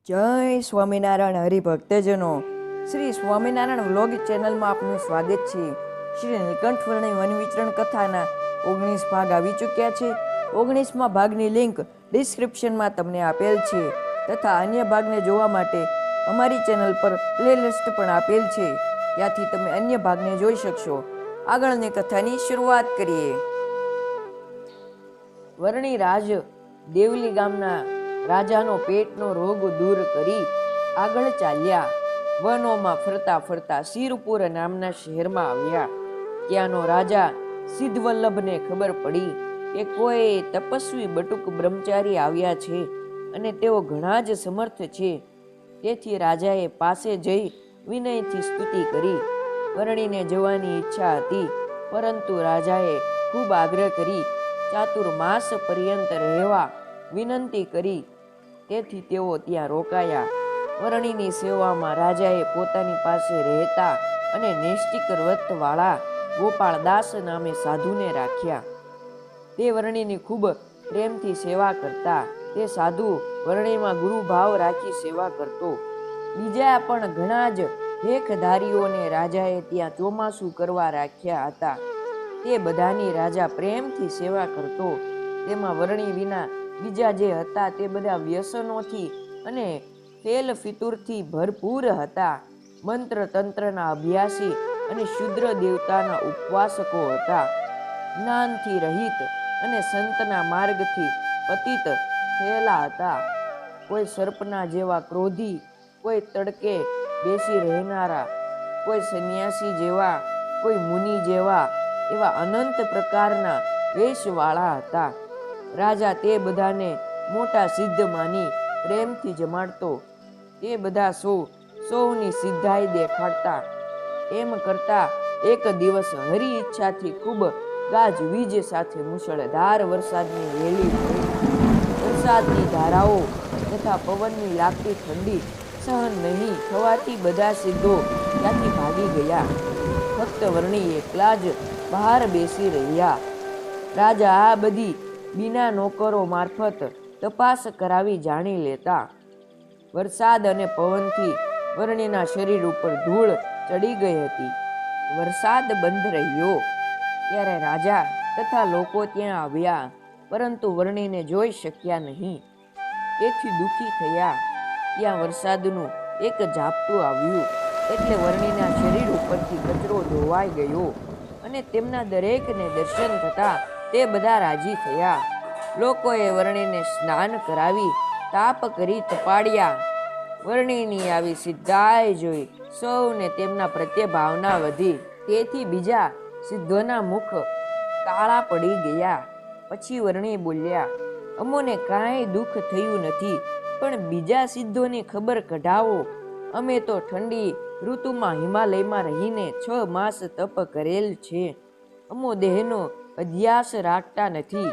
જય સ્વામિનારાયણ હરિભક્તજનો, શ્રી સ્વામિનારાયણ વ્લોગ ચેનલમાં આપનું સ્વાગત છે. શ્રી નીલકંઠ વર્ણી વન વિચરણ કથાના 19 ભાગ આવી ચૂક્યા છે. 19મા ભાગની લિંક ડિસ્ક્રિપ્શનમાં તમને આપેલ છે તથા અન્ય ભાગને જોવા માટે અમારી ચેનલ પર પ્લેલિસ્ટ પણ આપેલ છે, ત્યાંથી તમે અન્ય ભાગને જોઈ શકશો. આગળની કથાની શરૂઆત કરીએ. વર્ણી રાજ દેવલી ગામના રાજાનો પેટનો રોગ દૂર કરી આગળ ચાલ્યા. વનોમાં ફરતા ફરતા સિરપુર નામના શહેરમાં આવ્યા. ત્યાંનો રાજા સિદ્ધવલ્લભને ખબર પડી કે કોઈ તપસ્વી બટુક બ્રહ્મચારી આવ્યા છે અને તેઓ ઘણા જ સમર્થ છે. તેથી રાજાએ પાસે જઈ વિનયથી સ્તુતિ કરી. વર્ણીને જવાની ઈચ્છા હતી, પરંતુ રાજાએ ખૂબ આગ્રહ કરી ચાતુર્માસ પર્યંત રહેવા વિનંતી કરી. તેથી તેઓ ત્યાં રોકાયા. વર્ણીની સેવામાં રાજાએ પોતાની પાસે રહેતા અને નૈષ્ટિક વ્રત વાળા ગોપાળદાસ નામે સાધુને રાખ્યા. તે વર્ણીની ખૂબ પ્રેમથી સેવા કરતા. તે સાધુ વર્ણીમાં ગુરુભાવ રાખી સેવા કરતો. બીજા પણ ઘણા જ ભેખધારીઓને રાજાએ ત્યાં ચોમાસું કરવા રાખ્યા હતા. તે બધાની રાજા પ્રેમથી સેવા કરતો. તેમાં વર્ણી વિના બીજા જે હતા તે બધા વ્યસનોથી અને ફેલ ફિતુરથી ભરપૂર હતા. મંત્ર તંત્રના અભ્યાસી અને શુદ્ર દેવતાના ઉપવાસકો હતા. જ્ઞાનથી રહિત અને સંતના માર્ગથી પતિત થયેલા હતા. કોઈ સર્પના જેવા ક્રોધી, કોઈ તડકે બેસી રહેનારા, કોઈ સંન્યાસી જેવા, કોઈ મુનિ જેવા, એવા અનંત પ્રકારના વેશવાળા હતા. રાજા તે બધાને મોટા સિદ્ધ માની પ્રેમથી જમાડતો. તે બધા સૌની સિદ્ધાઈ દેખાડતા. એમ કરતા એક દિવસ હરિ ઈચ્છાથી ખૂબ ગાજવીજ સાથે મુશળધાર વરસાદની વેલી પડી. વરસાદની ધારાઓ તથા પવનની લાગતી ઠંડી સહન નહીં થવાથી બધા સિદ્ધો ત્યાંથી ભાગી ગયા. ફક્ત વર્ણી એકલા જ બહાર બેસી રહ્યા. રાજા આ બધી બીના નોકરો મારફત તપાસ કરાવી જાણી લેતા. વરસાદ અને પવનથી વર્ણીના શરીર ઉપર ધૂળ ચડી ગઈ હતી. વરસાદ બંધ રહ્યો ત્યારે રાજા તથા લોકો ત્યાં આવ્યા, પરંતુ વર્ણીને જોઈ શક્યા નહીં. તેથી દુઃખી થયા. ત્યાં વરસાદનું એક ઝાપટું આવ્યું એટલે વર્ણીના શરીર ઉપરથી કચરો ધોવાઈ ગયો અને તેમના દરેકને દર્શન થતા તે બધા રાજી થયા. લોકોએ વર્ણીને સ્નાન કરાવી તાપ કરી તપાડ્યા. વર્ણીની આવી સિદ્ધાઈ જોઈ સૌને તેમના પ્રત્યે ભાવના વધી. તેથી બીજા સિદ્ધોના મુખ કાળા પડી ગયા. પછી વર્ણી બોલ્યા, અમોને કાંઈ દુઃખ થયું નથી, પણ બીજા સિદ્ધોની ખબર કઢાવો. અમે તો ઠંડી ઋતુમાં હિમાલયમાં રહીને 6 માસ તપ કરેલ છે. અમો દેહનો અધ્યાસ રાખતા નથી.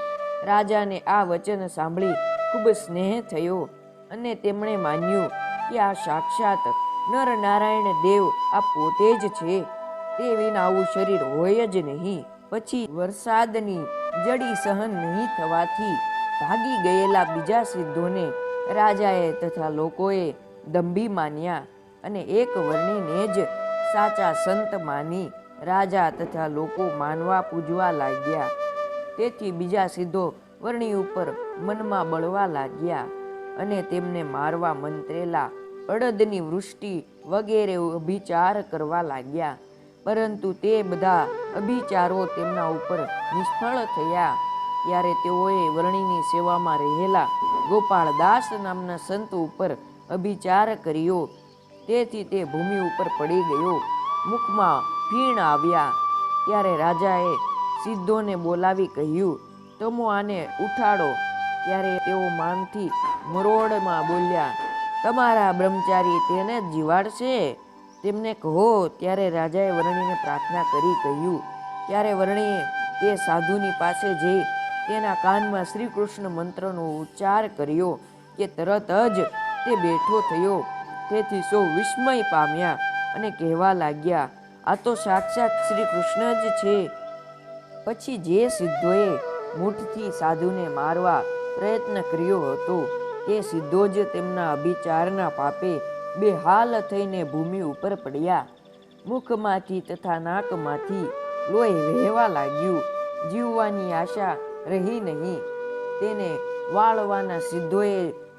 રાજાને આ વચન સાંભળી ખૂબ સ્નેહ થયો અને તેમણે માન્યું કે આ સાક્ષાત નરનારાયણ દેવ આ પોતે જ છે. તે વિના આવું શરીર હોય જ નહીં. પછી વરસાદની જડી સહન નહીં થવાથી ભાગી ગયેલા બીજા સિદ્ધોને રાજાએ તથા લોકોએ દંભી માન્યા અને એક વર્ણીને જ સાચા સંત માની રાજા તથા લોકો માનવા પૂજવા લાગ્યા. તેથી બીજા સિદ્ધો વર્ણી ઉપર મનમાં બળવા લાગ્યા અને તેમને મારવા મંત્રેલા અડદની વૃષ્ટિ વગેરે અભિચાર કરવા લાગ્યા. પરંતુ તે બધા અભિચારો તેમના ઉપર નિષ્ફળ થયા. ત્યારે તેઓએ વર્ણીની સેવામાં રહેલા ગોપાળદાસ નામના સંત ઉપર અભિચાર કર્યો. તેથી તે ભૂમિ ઉપર પડી ગયો. મુખમાં ફીણ આવ્યા. ત્યારે રાજાએ સિદ્ધોને બોલાવી કહ્યું, તમો આને ઉઠાડો. ત્યારે તેઓ માનથી મરોડમાં બોલ્યા, તમારા બ્રહ્મચારી તેને જ જીવાડશે, તેમને કહો. ત્યારે રાજાએ વર્ણીને પ્રાર્થના કરી કહ્યું. ત્યારે વર્ણીએ તે સાધુની પાસે જઈ તેના કાનમાં શ્રી કૃષ્ણ મંત્રનો ઉચ્ચાર કર્યો કે તરત જ તે બેઠો થયો. તેથી સૌ વિસ્મય પામ્યા અને કહેવા લાગ્યા, આ તો સાક્ષાત શ્રી કૃષ્ણ જ છે. પછી જે સિદ્ધોએ મૂઠથી સાધુને મારવા પ્રયત્ન કર્યો હતો કે સીધો જ તેમના અભિચારના પાપે બેહાલ થઈને ભૂમિ ઉપર પડ્યા. મુખમાંથી તથા નાકમાંથી લોહી વહેવા લાગ્યું. જીવવાની આશા રહી નહીં. તેને વાળવાના સિદ્ધોએ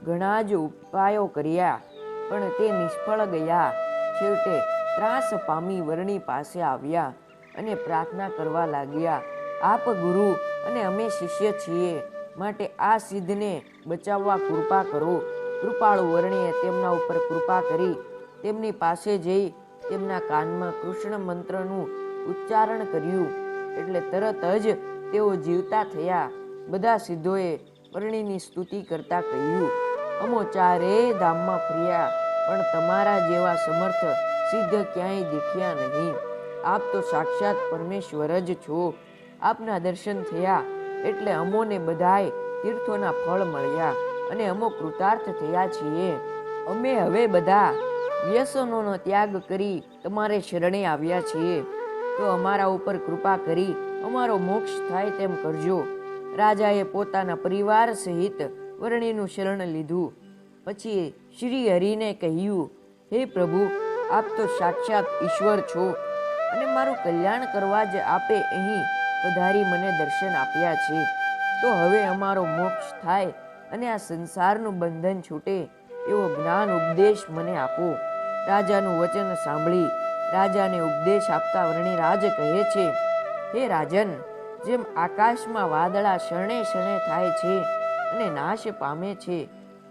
ઘણા જ ઉપાયો કર્યા, પણ તે નિષ્ફળ ગયા. છેવટે ત્રાસ પામી વર્ણી પાસે આવ્યા અને પ્રાર્થના કરવા લાગ્યા, આપ ગુરુ અને અમે શિષ્ય છીએ, માટે આ સિદ્ધને બચાવવા કૃપા કરો. કૃપાળુ વર્ણીએ તેમના ઉપર કૃપા કરી તેમની પાસે જઈ તેમના કાનમાં કૃષ્ણ મંત્રનું ઉચ્ચારણ કર્યું, એટલે તરત જ તેઓ જીવતા થયા. બધા સિદ્ધોએ વર્ણીની સ્તુતિ કરતા કહ્યું, અમો ચારેય ધામમાં ફર્યા, પણ તમારા જેવા સમર્થ સિદ્ધ ક્યાંય દીઠ્યા નહીં. આપ તો સાક્ષાત પરમેશ્વર જ છો. આપના દર્શન થયા એટલે અમોને બધાય તીર્થોના ફળ મળ્યા અને અમો કૃતાર્થ થયા છીએ. અમે હવે બધા વ્યસનોનો ત્યાગ કરી તમારે શરણે આવ્યા છીએ, તો અમારા ઉપર કૃપા કરી અમારો મોક્ષ થાય તેમ કરજો. રાજાએ પોતાના પરિવાર સહિત વર્ણીનું શરણ લીધું. પછી શ્રી હરિને કહ્યું, હે પ્રભુ, આપ તો સાક્ષાત ઈશ્વર છો અને મારું કલ્યાણ કરવા જ આપે અહીં પધારી મને દર્શન આપ્યા છે. તો હવે અમારો મોક્ષ થાય અને આ સંસારનું બંધન છૂટે એવો જ્ઞાન ઉપદેશ મને આપો. રાજાનું વચન સાંભળી રાજાને ઉપદેશ આપતા વર્ણિરાજ કહે છે, હે રાજન, જેમ આકાશમાં વાદળા શરણે શરણે થાય છે અને નાશ પામે છે,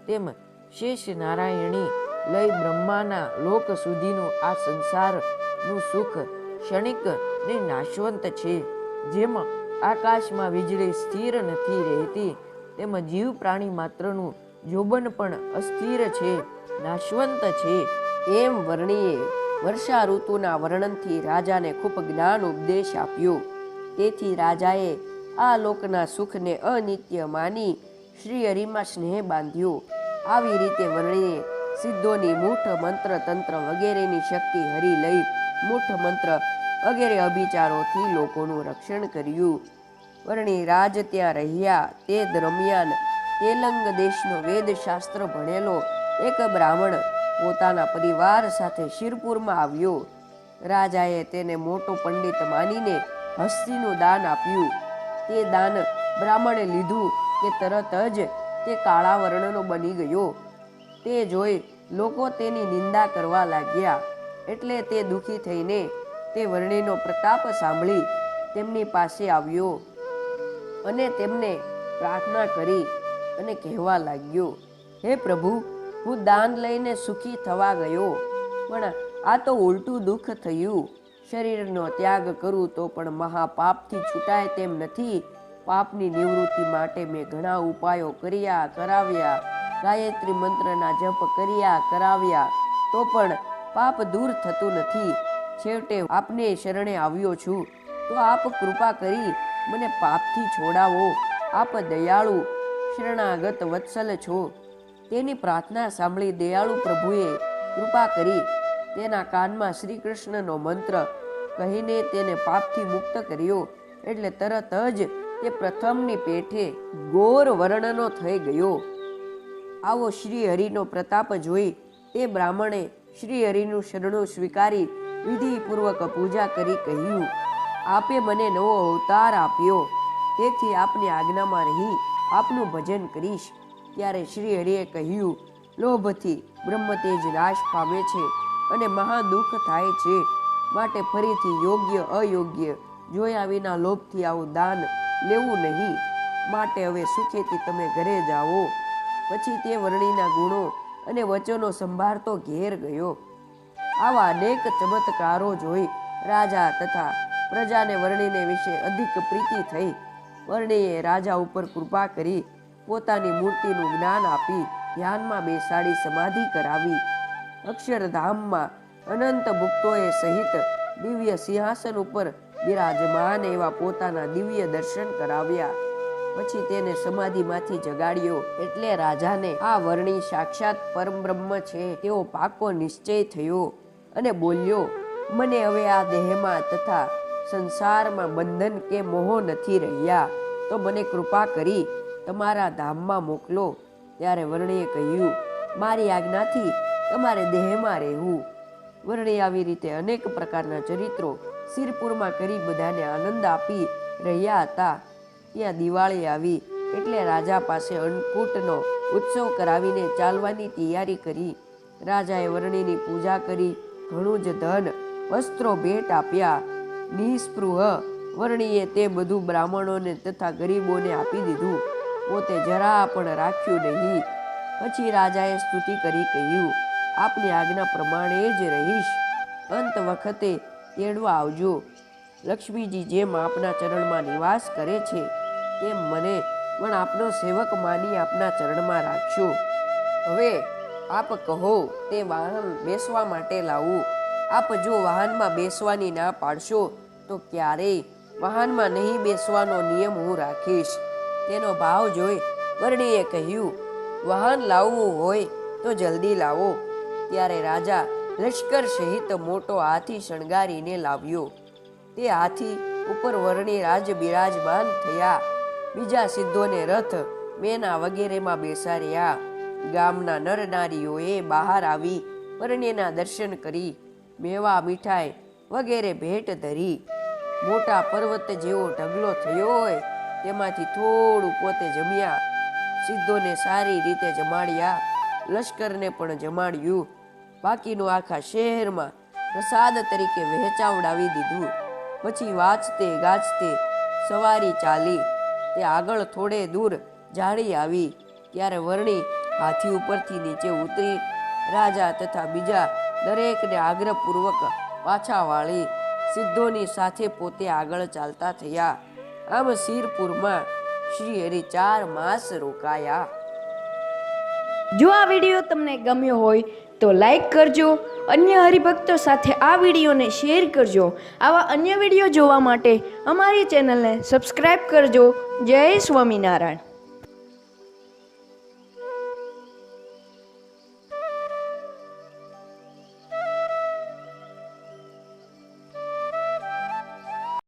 તેમ શેષ નારાયણી લય બ્રહ્માના લોક સુધીનું આ સંસારનું સુખ ક્ષણિક ને નાશવંત છે. જેમ આકાશમાં વીજળી સ્થિર નથી રહેતી, તેમ જીવ પ્રાણી માત્રનું જોબન પણ અસ્થિર છે, નાશવંત છે. એમ વર્ણીએ વર્ષા ઋતુના વર્ણનથી રાજાને ખૂબ જ્ઞાન ઉપદેશ આપ્યો. તેથી રાજાએ આ લોકના સુખને અનિત્ય માની શ્રી હરિમાં સ્નેહ બાંધ્યો. આવી રીતે વર્ણીએ સિદ્ધોની મૂઠ મંત્ર તંત્ર વગેરેની શક્તિ હરી લઈ મૂઠ મંત્ર વગેરે અભિચારોથી લોકોનું રક્ષણ કર્યું. વર્ણી રાજ ત્યાં રહ્યા તે દરમિયાન તેલંગ દેશનો વેદશાસ્ત્ર ભણેલો એક બ્રાહ્મણ પોતાના પરિવાર સાથે શિરપુરમાં આવ્યો. રાજાએ તેને મોટો પંડિત માનીને હસ્તીનું દાન આપ્યું. તે દાન બ્રાહ્મણે લીધું કે તરત જ તે કાળા વર્ણનો બની ગયો. તે જોઈ લોકો તેની નિંદા કરવા લાગ્યા, એટલે તે દુઃખી થઈને તે વર્ણીનો પ્રતાપ સાંભળી તેમની પાસે આવ્યો અને તેમને પ્રાર્થના કરી અને કહેવા લાગ્યો, હે પ્રભુ, હું દાન લઈને સુખી થવા ગયો, પણ આ તો ઉલટું દુઃખ થયું. શરીરનો ત્યાગ કરું તો પણ મહાપાપથી છૂટાય તેમ નથી. પાપની નિવૃત્તિ માટે મેં ઘણા ઉપાયો કર્યા કરાવ્યા, ગાયત્રી મંત્રના જપ કર્યા કરાવ્યા, તો પણ પાપ દૂર થતું નથી. છેવટે આપને શરણે આવ્યો છું, તો આપ કૃપા કરી મને પાપથી છોડાવો. આપ દયાળુ શરણાગત વત્સલ છો. તેની પ્રાર્થના સાંભળી દયાળુ પ્રભુએ કૃપા કરી તેના કાનમાં શ્રી કૃષ્ણનો મંત્ર કહીને તેને પાપથી મુક્ત કર્યો. એટલે તરત જ તે પ્રથમની પેઠે ગોર વર્ણનો થઈ ગયો. આવો શ્રી હરિનો પ્રતાપ જોઈ તે બ્રાહ્મણે શ્રી હરિનું શરણું સ્વીકારી વિધિપૂર્વક પૂજા કરી કહ્યું, આપે મને નવો અવતાર આપ્યો, તેથી આપની આજ્ઞામાં રહી આપનું ભજન કરીશ. ત્યારે શ્રી હરિએ કહ્યું, લોભથી બ્રહ્મતેજ નાશ પામે છે અને મહા દુઃખ થાય છે, માટે ફરીથી યોગ્ય અયોગ્ય જોયા વિના લોભથી આવું દાન લેવું નહીં. માટે હવે સુખેથી તમે ઘરે જાઓ. પછી તે વર્ણીના ગુણો અને વચનો સંભાળતો ઘેર ગયો. આવા અનેક ચમત્કારો જોઈ રાજા તથા પ્રજાને વર્ણીને વિશે અધિક પ્રીતિ થઈ. વર્ણીએ રાજા ઉપર કૃપા કરી પોતાની મૂર્તિનું જ્ઞાન આપી ધ્યાનમાં બેસાડી સમાધિ કરાવી. અક્ષરધામમાં અનંત ભુક્તોએ સહિત દિવ્ય સિંહાસન ઉપર બિરાજમાન એવા પોતાના દિવ્ય દર્શન કરાવ્યા. પછી તેને સમાધિમાંથી જગાડ્યો. એટલે રાજાને આ વર્ણી સાક્ષાત પરબ્રહ્મ છે તેવો પાકો નિશ્ચય થયો અને બોલ્યો, મને હવે આ દેહમાં તથા સંસારમાં બંધન કે મોહ નથી રહ્યા, તો મને કૃપા કરી તમારા ધામમાં મોકલો. ત્યારે વર્ણીએ કહ્યું, મારી આજ્ઞાથી તમારે દેહમાં રહેવું. વર્ણી આવી રીતે અનેક પ્રકારના ચરિત્રો સિરપુરમાં કરી બધાને આનંદ આપી રહ્યા હતા. ત્યાં દિવાળી આવી એટલે રાજા પાસે અન્નકૂટનો ઉત્સવ કરાવીને ચાલવાની તૈયારી કરી. રાજાએ વર્ણીની પૂજા કરી, ઘણું જ ધન વસ્ત્રો ભેટ આપ્યા. નિસ્પૃહ વર્ણીએ તે બધું બ્રાહ્મણોને તથા ગરીબોને આપી દીધું, પોતે જરા પણ રાખ્યું નહીં. પછી રાજાએ સ્તુતિ કરી કહ્યું, આપની આજ્ઞા પ્રમાણે જ રહીશ. અંત વખતે તેડવા આવજો. લક્ષ્મીજી જેમ આપના ચરણમાં નિવાસ કરે છે તેમ મને પણ આપનો સેવક માની આપના ચરણમાં રાખશો. હવે આપ કહો તે વાહન બેસવા માટે લાવું. આપ જો વાહનમાં બેસવાની ના પાડશો તો ક્યારેય વાહનમાં નહીં બેસવાનો નિયમ હું રાખીશ. તેનો ભાવ જોઈ વર્ણીએ કહ્યું, વાહન લાવવું હોય તો જલ્દી લાવો. ત્યારે રાજા લશ્કર સહિત મોટો હાથી શણગારીને લાવ્યો. તે હાથી ઉપર વર્ણી રાજ બિરાજમાન થયા. બીજા સિદ્ધોને રથ, મેના વગેરેમાં બેસાડ્યા. ગામના નર નારીઓએ બહાર આવી વર્ણીના દર્શન કરી મેવા મીઠાઈ વગેરે ભેટ ધરી. મોટા પર્વત જેવો ઢગલો થયો હોય તેમાંથી થોડું પોતે જમ્યા. સિદ્ધોને સારી રીતે જમાડ્યા, લશ્કરને પણ જમાડ્યું. બાકીનું આખા શહેરમાં પ્રસાદ તરીકે વહેંચાવડાવી દીધું. પછી વાંચતે ગાજતે સવારી ચાલી. તે આગળ થોડે દૂર જાળી આવી ત્યારે વર્ણી હાથી ઉપરથી નીચે ઉતરી રાજા તથા બીજા દરેકને આગ્રહપૂર્વક પાછા વાળી સિદ્ધોની સાથે પોતે આગળ ચાલતા થયા. આમ સિરપુરમાં શ્રી હરિ 4 માસ રોકાયા. જો આ વિડીયો તમને ગમ્યો હોય તો લાઈક કરજો, અન્ય હરિભક્તો સાથે આ વિડીયોને શેર કરજો. આવા અન્ય વિડીયો જોવા માટે અમારી ચેનલને સબસ્ક્રાઈબ કરજો. જય સ્વામિનારાયણ.